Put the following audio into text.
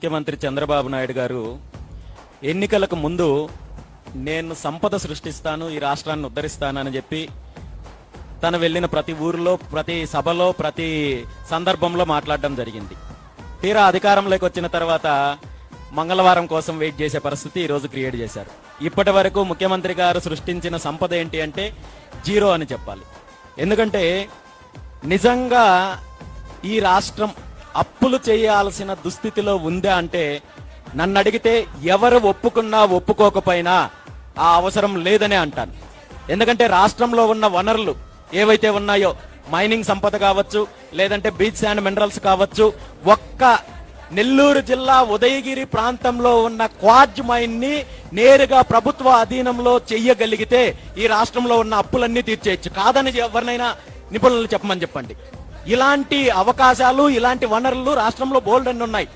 ముఖ్యమంత్రి చంద్రబాబు నాయుడు గారు ఎన్నికలకు ముందు నేను సంపద సృష్టిస్తాను, ఈ రాష్ట్రాన్ని ఉద్ధరిస్తానని చెప్పి తను వెళ్ళిన ప్రతి ఊరిలో, ప్రతి సభలో, ప్రతి సందర్భంలో మాట్లాడడం జరిగింది. తీరా అధికారంలోకి వచ్చిన తర్వాత మంగళవారం కోసం వెయిట్ చేసే పరిస్థితి ఈరోజు క్రియేట్ చేశారు. ఇప్పటి వరకు ముఖ్యమంత్రి గారు సృష్టించిన సంపద ఏంటి అంటే జీరో అని చెప్పాలి. ఎందుకంటే నిజంగా ఈ రాష్ట్రం అప్పులు చేయాల్సిన దుస్థితిలో ఉందా అంటే నన్ను అడిగితే ఎవరు ఒప్పుకున్నా ఒప్పుకోకపోయినా ఆ అవసరం లేదనే అంటాను. ఎందుకంటే రాష్ట్రంలో ఉన్న వనరులు ఏవైతే ఉన్నాయో, మైనింగ్ సంపద కావచ్చు, లేదంటే బీచ్ అండ్ మినరల్స్ కావచ్చు, ఒక్క నెల్లూరు జిల్లా ఉదయగిరి ప్రాంతంలో ఉన్న క్వార్జ్ మైన్ ని నేరుగా ప్రభుత్వ అధీనంలో చెయ్యగలిగితే ఈ రాష్ట్రంలో ఉన్న అప్పులన్నీ తీర్చేయచ్చు. కాదని ఎవరినైనా నిపుణులు చెప్పమని చెప్పండి. ఇలాంటి అవకాశాలు, ఇలాంటి వనరులు రాష్ట్రంలో బోల్డ్ అన్ని ఉన్నాయి.